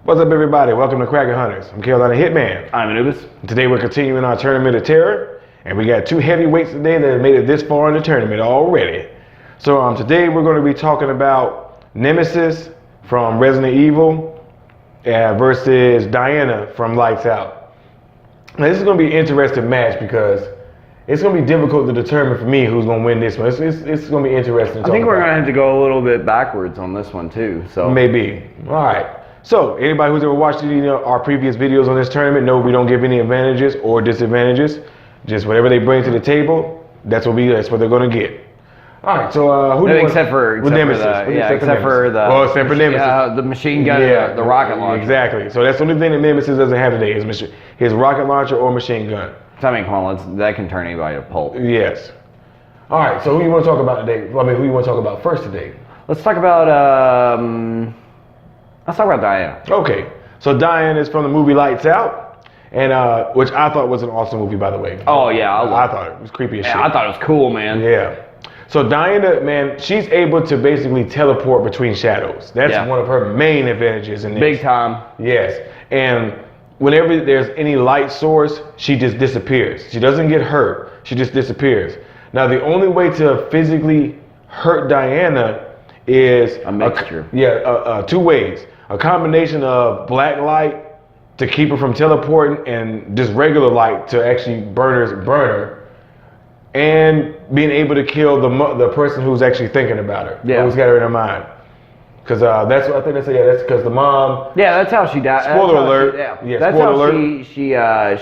What's up, everybody? Welcome to Cracker Hunters. I'm Carolina Hitman. I'm Anubis. Today we're continuing our Tournament of Terror, and we got two heavyweights today that have made it this far in the tournament already. So today we're going to be talking about Nemesis from Resident Evil versus Diana from Lights Out. Now this is going to be an interesting match because it's going to be difficult to determine for me who's going to win this one. It's going to be interesting to I think we're going to have to go a little bit backwards on this one too. So maybe. All right. So anybody who's ever watched our previous videos on this tournament know we don't give any advantages or disadvantages. Just whatever they bring to the table, that's what they're going to get. All right. So who do you except for Nemesis? Except for Nemesis. The machine gun, the rocket launcher. Exactly. So that's the only thing that Nemesis doesn't have today is his rocket launcher or machine gun. I mean, come on, that can turn anybody to pulp. Yes. All right. So who you want to talk about today? Who you want to talk about first today? Let's talk about Diana. Okay. So Diana is from the movie Lights Out, and which I thought was an awesome movie, by the way. Oh yeah, I thought it was creepy as shit. I thought it was cool, man. Yeah. So Diana, man, she's able to basically teleport between shadows. That's one of her main advantages in this. Big time. Yes. And whenever there's any light source, she just disappears. She doesn't get hurt. She just disappears. Now, the only way to physically hurt Diana is a mixture. Two ways. A combination of black light to keep her from teleporting and just regular light to actually burn her, and being able to kill the person who's actually thinking about her, who's got her in her mind. Because that's what I think they say. Yeah, that's because the mom. Yeah, that's how she died. Spoiler alert. That's how she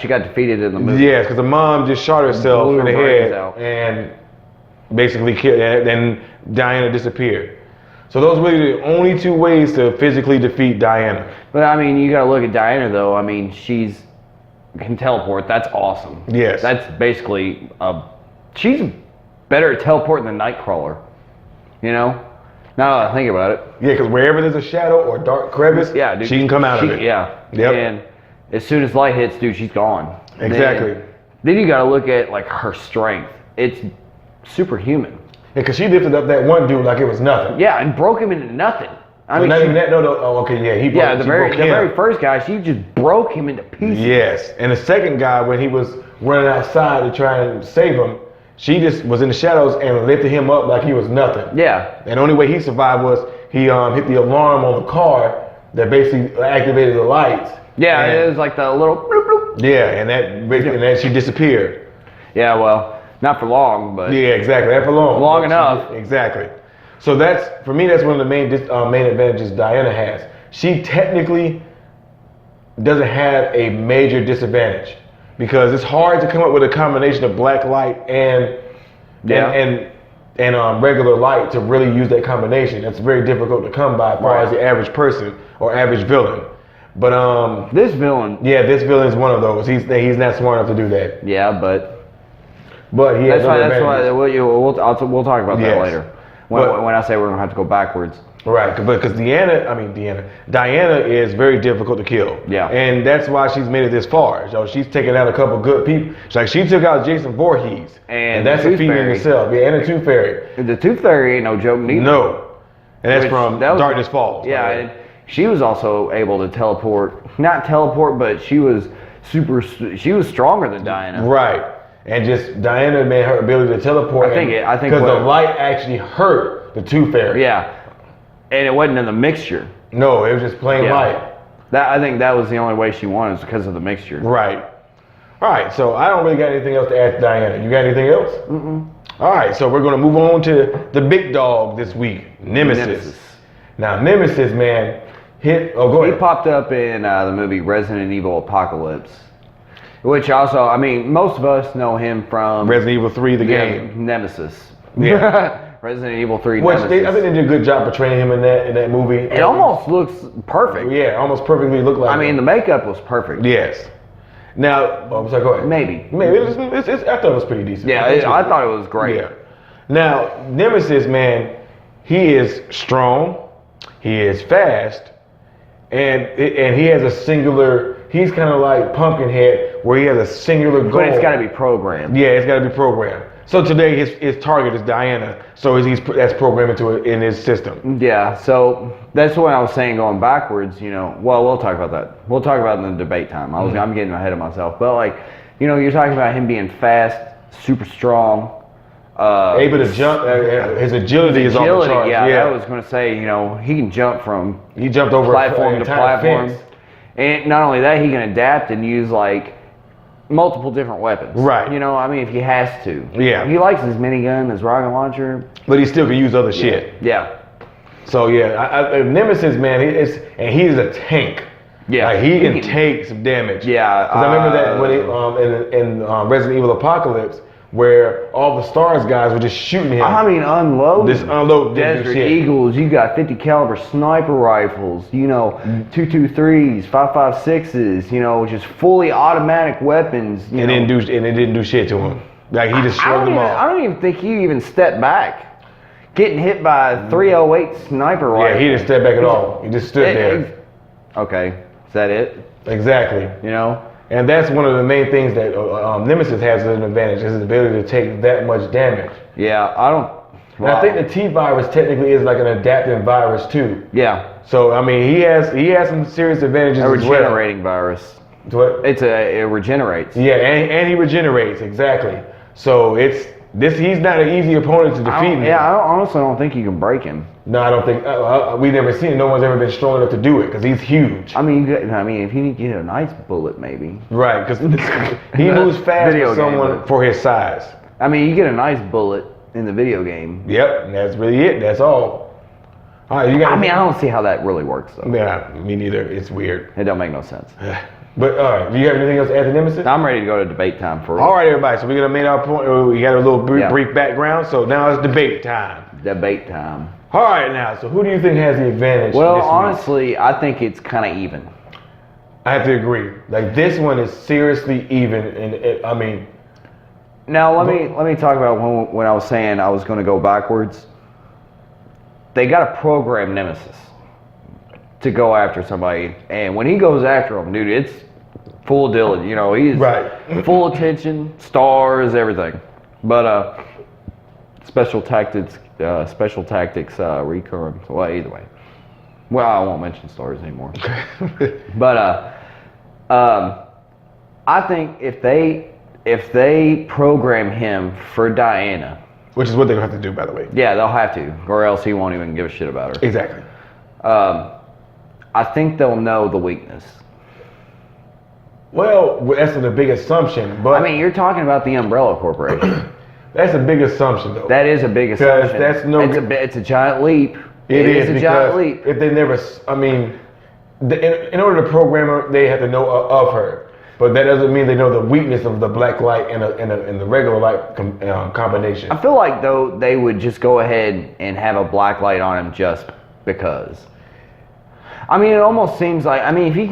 got defeated in the movie. Yes, because the mom just shot herself in the head and basically killed. And Diana disappeared. So those were the only two ways to physically defeat Diana. But I mean, you gotta look at Diana though. I mean, can teleport. That's awesome. Yes. That's basically she's better at teleporting than Nightcrawler. You know. Now that I think about it. Yeah, because wherever there's a shadow or dark crevice, dude, she can come out of it. Yeah. Yep. And as soon as light hits, dude, she's gone. Exactly. Then you gotta look at like her strength. It's superhuman. Yeah, because she lifted up that one dude like it was nothing. Yeah, and broke him into nothing. I mean, not even that. No. Oh, okay. Yeah, the very first guy, she just broke him into pieces. Yes, and the second guy, when he was running outside to try and save him, she just was in the shadows and lifted him up like he was nothing. Yeah. And the only way he survived was he hit the alarm on the car that basically activated the lights. Yeah, it was like the little bloop bloop. Yeah, and that she disappeared. Yeah, well, not for long, but yeah, exactly, not for long. Long enough. Exactly. So that's one of the main advantages Diana has. She technically doesn't have a major disadvantage. Because it's hard to come up with a combination of black light and regular light to really use that combination. That's very difficult to come by as far as the average person or average villain. But this villain, this villain is one of those. He's not smart enough to do that. Yeah, but he has that's why we'll talk about that later. When I say we're gonna have to go backwards. Right, because Diana is very difficult to kill. Yeah. And that's why she's made it this far. So she's taken out a couple good people. She took out Jason Voorhees. And that's a feat in itself. Yeah, and the Tooth Fairy. The Tooth Fairy ain't no joke neither. No. And that's from Darkness Falls. Yeah, and she was also able to teleport. Not teleport, but she was stronger than Diana. Right. And just Diana made her ability to teleport. I think because the light actually hurt the Tooth Fairy. Yeah. And it wasn't in the mixture. No, it was just plain light. I think that was the only way she won, is because of the mixture. Right. All right, so I don't really got anything else to add to Diana. You got anything else? Mm-mm. All right, so we're going to move on to the big dog this week, Nemesis. Now, Nemesis, man, go ahead. He popped up in the movie Resident Evil Apocalypse, which also, I mean, most of us know him from Resident Evil 3, the game. Nemesis. Yeah. Resident Evil 3. I think they did a good job portraying him in that movie. It almost looks perfect. Yeah, almost perfectly looked like. I mean, the makeup was perfect. Yes. Now, sorry, go ahead. Maybe. I thought it was pretty decent. Yeah, I thought it was great. Yeah. Now, Nemesis, man, he is strong, he is fast, and he has a singular. He's kind of like Pumpkinhead, where he has a singular goal. But it's got to be programmed. Yeah, it's got to be programmed. So today his target is Diana. So that's programmed into it in his system. Yeah, so that's what I was saying going backwards, you know. Well, we'll talk about that. We'll talk about it in the debate time. I'm getting ahead of myself. But like, you know, you're talking about him being fast, super strong. Able to jump, his agility is off the charts. Yeah, I was going to say, you know, he can jump from he jumped over platform to platform. Fence. And not only that, he can adapt and use like multiple different weapons. Right. You know, I mean, if he has to. Yeah. He likes his minigun, his rocket launcher. But he still can use other shit. Yeah. So yeah, Nemesis, man, he's a tank. Yeah. Like, he can take some damage. Yeah. Because I remember that when in Resident Evil Apocalypse, where all the STARS guys were just shooting him. I mean, unload. Just unload Desert Eagles. You got 50 caliber sniper rifles. You know, 223s, 5.56s. You know, just fully automatic weapons. And it didn't do shit to him. Like he just shrugged them off. I don't even think he even stepped back. Getting hit by a 308 sniper rifle. Yeah, he didn't step back at all. He just stood there. Okay, is that it? Exactly. You know. And that's one of the main things that Nemesis has as an advantage, is his ability to take that much damage. Yeah, I don't. And I think the T virus technically is like an adaptive virus too. Yeah. So I mean, he has some serious advantages. A as well. regenerating virus. What? It regenerates. Yeah, and he regenerates, exactly. So he's not an easy opponent to defeat. I honestly don't think you can break him. No, I don't think we've never seen it. No one's ever been strong enough to do it because he's huge. I mean, if you get a nice bullet, maybe. Right, because he moves fast for someone for his size. I mean, you get a nice bullet in the video game. Yep, and that's really it. That's all. All right, I don't see how that really works though. Yeah, me neither. It's weird. It don't make no sense. But all right, do you have anything else to add to Nemesis? I'm ready to go to debate time for real. All right, everybody. So we're gonna make our point. We got a little brief background. So now it's debate time. Debate time. All right, now. So who do you think has the advantage? Well, this week? honestly, I think it's kind of even. I have to agree. Like this one is seriously even, and I mean. Now let me talk about when I was saying I was going to go backwards. They got to program Nemesis to go after somebody, and when he goes after him, dude, it's full Dylan. You know, he's full attention, stars, everything. But special tactics recurring. Well, either way. Well, I won't mention stars anymore. But I think if they program him for Diana, which is what they're gonna have to do, by the way. Yeah, they'll have to, or else he won't even give a shit about her. Exactly. I think they'll know the weakness. Well, that's a big assumption, but I mean, you're talking about the Umbrella Corporation. That's a big assumption, though. That is a big assumption. It's a giant leap. It is a giant leap. If they never, I mean, in order to program her, they have to know of her. But that doesn't mean they know the weakness of the black light and the regular light combination. I feel like though they would just go ahead and have a black light on him just because. I mean, it almost seems like, I mean, if you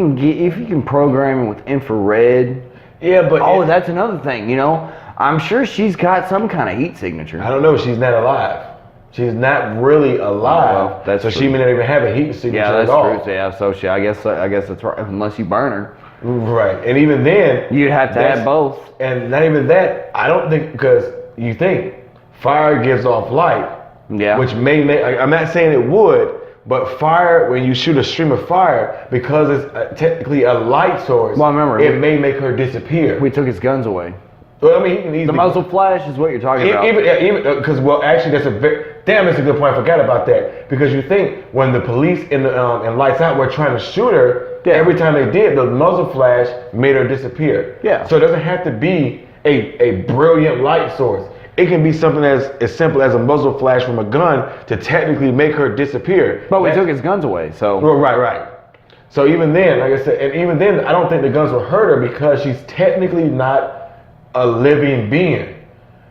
can program him with infrared. Yeah, but that's another thing. You know, I'm sure she's got some kind of heat signature. I don't know. She's not alive. She's not really alive. Well, so true. She may not even have a heat signature at all. Yeah, that's true. Yeah, so I guess that's right. Unless you burn her. Right, and even then, you'd have to have both. And not even that. I don't think, because you think fire gives off light. Yeah. Which may make. I'm not saying it would, but fire, when you shoot a stream of fire, because it's technically a light source. Well, remember, it may make her disappear. We took his guns away. Well, I mean, the muzzle flash is what you're talking about. Even because, well, actually, that's a good point. I forgot about that, because you think when the police in Lights Out were trying to shoot her, every time they did, the muzzle flash made her disappear. Yeah. So it doesn't have to be a brilliant light source. It can be something as simple as a muzzle flash from a gun to technically make her disappear. But we took his guns away, so. Well, right. So even then, like I said, and even then, I don't think the guns will hurt her, because she's technically not a living being.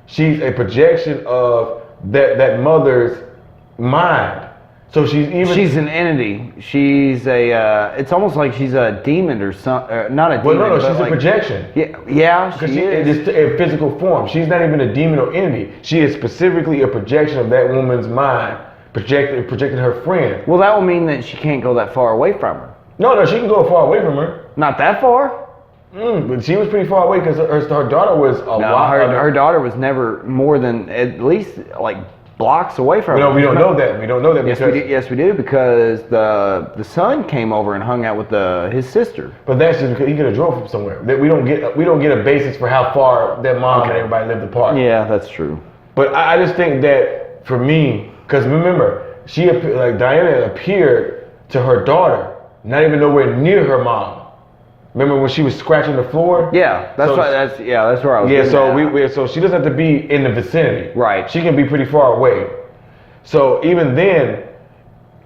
She's a projection of that mother's mind. So she's an entity. She's it's almost like she's a demon or something. Not a demon. Well, no, she's a projection. Yeah, she is. It's in physical form. She's not even a demon or entity. She is specifically a projection of that woman's mind, projecting her friend. Well, that will mean that she can't go that far away from her. No, she can go far away from her. Not that far. But she was pretty far away because her daughter was a No, lot. her daughter was never more than at least like blocks away from her. No, we don't know that. We don't know that Yes, because. we do because the son came over and hung out with his sister. But that's just because he could have drove from somewhere. That we don't get a basis for how far their mom and everybody lived apart. Yeah, that's true. But I just think that for me, because remember, Diana appeared to her daughter, not even nowhere near her mom. Remember when she was scratching the floor? Yeah, that's where I was. Yeah, so so she doesn't have to be in the vicinity. Right. She can be pretty far away. So even then,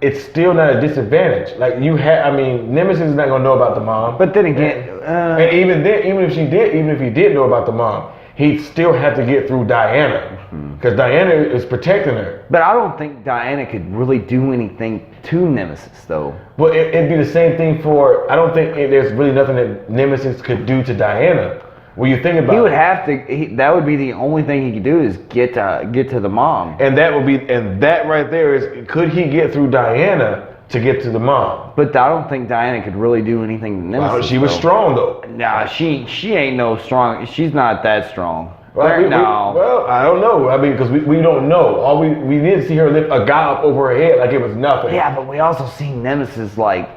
it's still not a disadvantage. Like Nemesis is not gonna know about the mom. But then again, and even then, even if he did know about the mom, he'd still have to get through Diana because Diana is protecting her. But I don't think Diana could really do anything to Nemesis, though. Well, it'd be the same thing for. I don't think there's really nothing that Nemesis could do to Diana. When you think about, he would have to. That would be the only thing he could do is get to the mom. And that right there is, could he get through Diana to get to the mom? But I don't think Diana could really do anything to Nemesis. Well, she was strong though. Nah, she ain't no strong. She's not that strong. Well, No. well, I don't know. I mean, because we don't know. All we did see her lift a guy up over her head like it was nothing. Yeah, but we also seen Nemesis like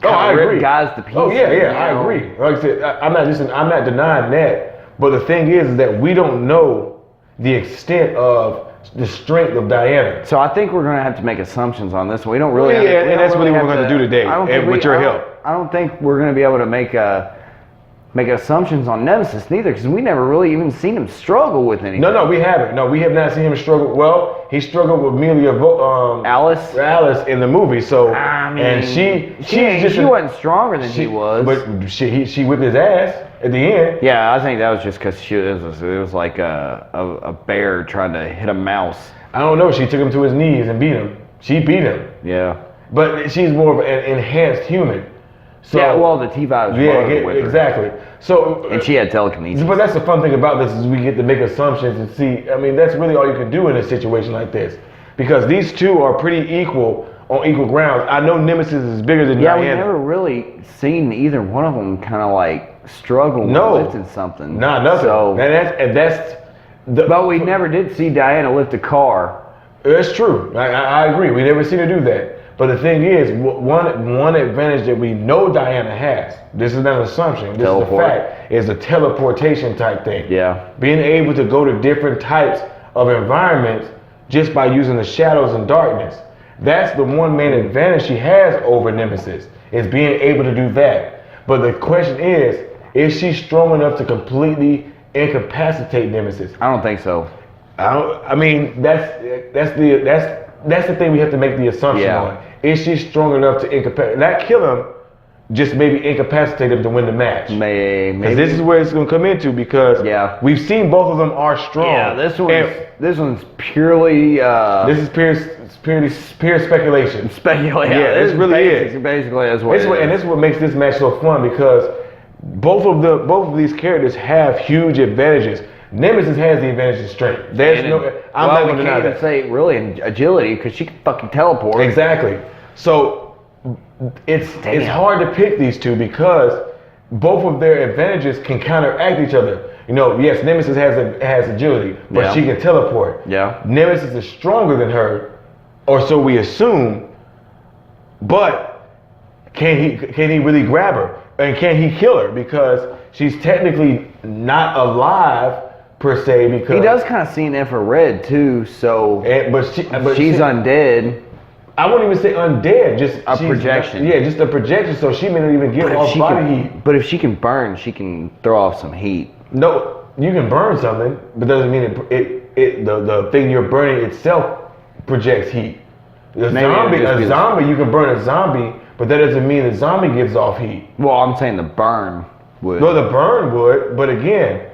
I rip agree. guys to pieces. Oh yeah, you I know? agree. Like I said, I'm not denying that. But the thing is that we don't know the extent of the strength of Diana. So I think we're gonna have to make assumptions on this one. We don't really. Well, yeah, and that's what we're gonna do today, with your help. I don't think we're gonna be able to make assumptions on Nemesis neither, because we never really even seen him struggle with anything. No, we haven't. No, we have not seen him struggle. Well, he struggled with Alice in the movie. So, I mean, and she wasn't stronger than he was. But she whipped his ass at the end. Yeah, I think that was just because it was like a bear trying to hit a mouse. I don't know. She took him to his knees and beat him. She beat him. Yeah. But she's more of an enhanced human. So, yeah, well, the T-Vibe was with her. Exactly. So, and she had telekinesis. But that's the fun thing about this is we get to make assumptions and see. I mean, that's really all you can do in a situation like this, because these two are pretty equal on equal grounds. I know Nemesis is bigger than Diana. We never really seen either one of them kind of like struggle with lifting something. Nah, nothing. So, but we never did see Diana lift a car. That's true. I agree. We never seen her do that. But the thing is, one advantage that we know Diana has, this is not an assumption, this is a fact, is a teleportation type thing. Yeah. Being able to go to different types of environments just by using the shadows and darkness. That's the one main advantage she has over Nemesis, is being able to do that. But the question is she strong enough to completely incapacitate Nemesis? I don't think so. I mean, that's the thing we have to make the assumption on. Is she strong enough to incapacitate, not kill him, just maybe incapacitate him to win the match? Maybe. Because this is where it's going to come into, because we've seen both of them are strong. Yeah, this one's purely. This is pure speculation. Speculation. Yeah, it really is. Basically, that's what. And this is what makes this match so fun, because both of these characters have huge advantages. Nemesis has the advantage of strength. I'm not going to deny that. Say really in agility, because she can fucking teleport. Exactly. So it's hard to pick these two, because both of their advantages can counteract each other. You know, yes, Nemesis has agility, but she can teleport. Yeah. Nemesis is stronger than her, or so we assume. But can he really grab her, and can he kill her? Because she's technically not alive per se, because he does kind of see an infrared too, so but she's undead. I wouldn't even say undead, just a projection. Just a projection, so she may not even get off body heat. But if she can burn, she can throw off some heat. No, you can burn something, but doesn't mean the thing you're burning itself projects heat. A zombie, you can burn a zombie, but that doesn't mean the zombie gives off heat. Well, I'm saying the burn would. No, the burn would, but again,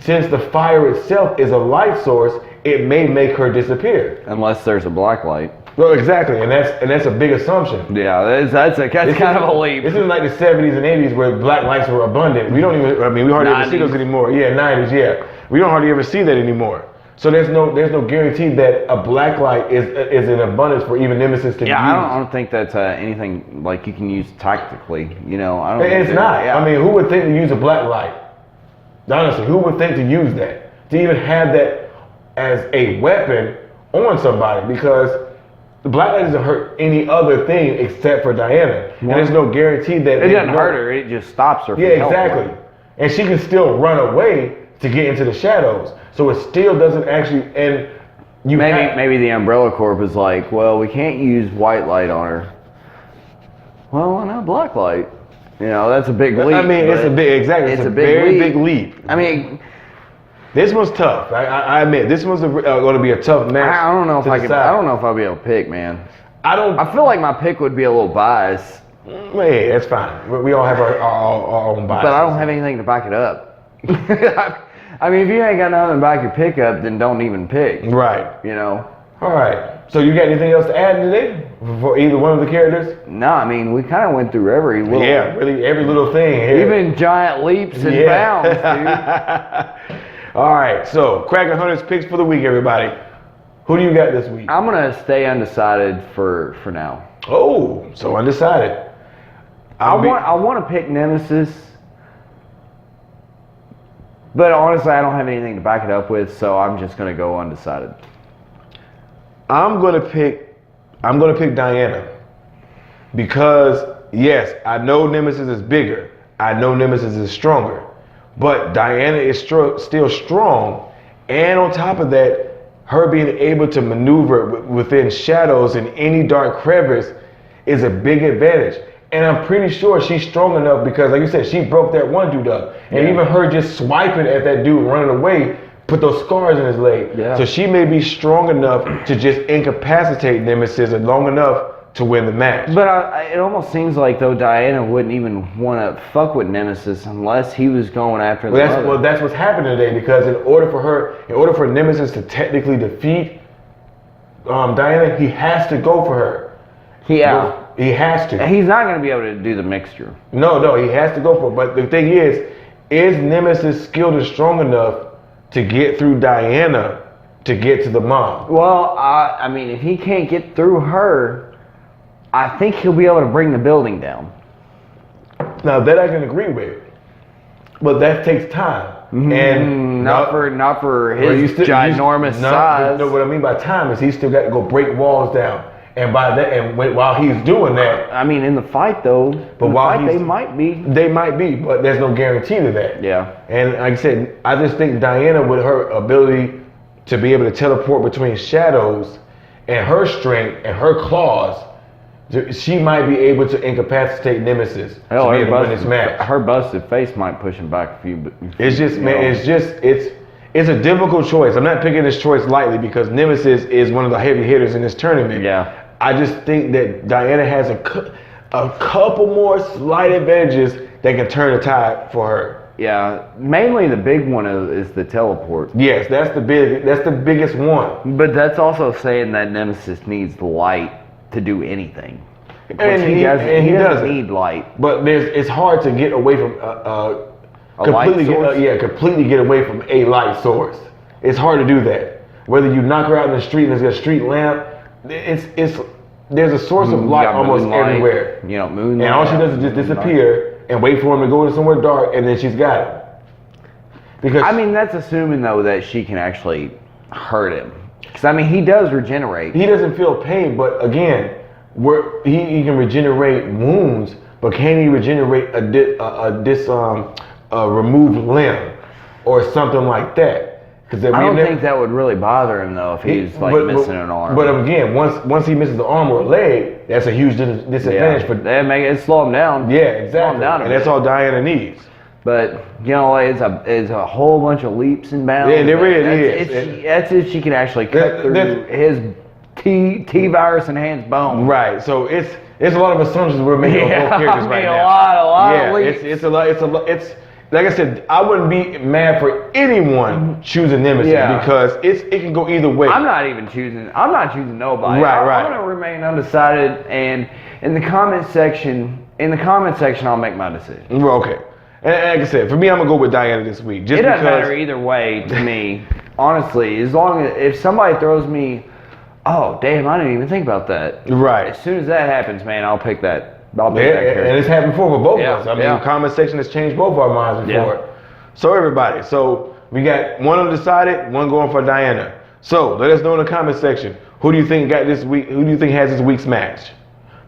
since the fire itself is a light source, it may make her disappear. Unless there's a black light. Well, exactly, and that's a big assumption. Yeah, that's kind of a leap. This isn't like the 70s and 80s where black lights were abundant. We hardly ever see those anymore. Yeah, 90s, yeah. We don't hardly ever see that anymore. So there's no guarantee that a black light is in abundance for even Nemesis to use. Yeah, I don't think that's anything like you can use tactically. You know, I don't. It's not. Yeah. I mean, who would think to use a black light? Honestly, who would think to use that? To even have that as a weapon on somebody? Because the black light doesn't hurt any other thing except for Diana. And there's no guarantee that it doesn't hurt her. It just stops her. From exactly. And she can still run away to get into the shadows. So it still doesn't actually. And you maybe the Umbrella Corp is like, well, we can't use white light on her. Well, why not black light? You know, that's a big leap. I mean, it's a very big leap. I mean, this one's tough. I admit, this one's going to be a tough match. I don't know if I don't know if I'll be able to pick, man. I feel like my pick would be a little biased. Hey, that's fine. We all have our own bias. But I don't have anything to back it up. I mean, if you ain't got nothing to back your pick up, then don't even pick. Right. You know. All right. So you got anything else to add today for either one of the characters? No, I mean, we kind of went through every little. Yeah, really every little thing here. Even giant leaps and bounds, dude. All right. So Kraken Hunters picks for the week, everybody. Who do you got this week? I'm gonna stay undecided for now. Oh, so undecided. I want to pick Nemesis, but honestly, I don't have anything to back it up with, so I'm just gonna go undecided. I'm gonna pick Diana because yes, I know Nemesis is bigger. I know Nemesis is stronger, but Diana is still strong, and on top of that, her being able to maneuver within shadows in any dark crevice is a big advantage. And I'm pretty sure she's strong enough because, like you said, she broke that one dude up. And even her just swiping at that dude running away put those scars in his leg. Yeah. So she may be strong enough to just incapacitate Nemesis long enough to win the match. But it almost seems like, though, Diana wouldn't even want to fuck with Nemesis unless he was going after the other. Well, that's what's happening today, because in order for Nemesis to technically defeat Diana, he has to go for her. Yeah. He has to. He's not going to be able to do the mixture. No, he has to go for it. But the thing is Nemesis skilled and strong enough to get through Diana to get to the mom? Well, I mean, if he can't get through her, I think he'll be able to bring the building down. Now that I can agree with, but that takes time. And not for his ginormous size. No, what I mean by time is he's still got to go break walls down. And while he's doing that, I mean, in the fight though, they might be, but there's no guarantee to that. Yeah. And like I said, I just think Diana, with her ability to be able to teleport between shadows, and her strength and her claws, she might be able to incapacitate Nemesis to be able to win this match. Her busted face might push him back a few. It's just, man, it's a difficult choice. I'm not picking this choice lightly because Nemesis is one of the heavy hitters in this tournament. Yeah. I just think that Diana has a couple more slight advantages that can turn the tide for her. Yeah, mainly the big one is the teleport. Yes, that's the biggest one. But that's also saying that Nemesis needs light to do anything. And he doesn't need light. But it's hard to get away from completely get away from a light source. It's hard to do that. Whether you knock her out in the street and there's a street lamp, there's a source of light almost everywhere. You know, moonlight. And all she does is just disappear and wait for him to go into somewhere dark, and then she's got him. Because I mean, that's assuming though that she can actually hurt him. Because I mean, he does regenerate. He doesn't feel pain, but again, he can regenerate wounds, but can he regenerate a removed limb or something like that? I don't think that would really bother him though if he's missing an arm. But again, once he misses the arm or a leg, that's a huge disadvantage for. It slow him down. Yeah, exactly. And that's all Diana needs. But you know, it's a whole bunch of leaps and bounds. Yeah, there really is. That's if she can actually cut through his T-virus enhanced bone. Right. So it's a lot of assumptions we're making on both characters right now. A lot of leaps. It's a lot. Like I said, I wouldn't be mad for anyone choosing Nemesis because it can go either way. I'm not choosing nobody. Right. I'm gonna remain undecided, and in the comment section, I'll make my decision. Okay. And like I said, for me, I'm gonna go with Diana this week. Just It doesn't because, matter either way to me, honestly. As long as if somebody throws me, oh damn, I didn't even think about that. Right. As soon as that happens, man, I'll pick that. I'll pick that And character. it's happened before for both Yeah, of us. I mean, yeah. comment section has changed both our minds before. Yeah. So everybody, so we got one undecided, one going for Diana. So let us know in the comment section, who do you think got this week? Who do you think has this week's match?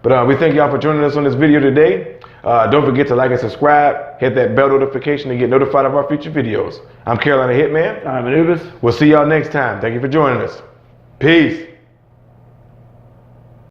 But we thank y'all for joining us on this video today. Don't forget to like and subscribe. Hit that bell notification to get notified of our future videos. I'm Carolina Hitman. I'm Anubis. We'll see y'all next time. Thank you for joining us. Peace.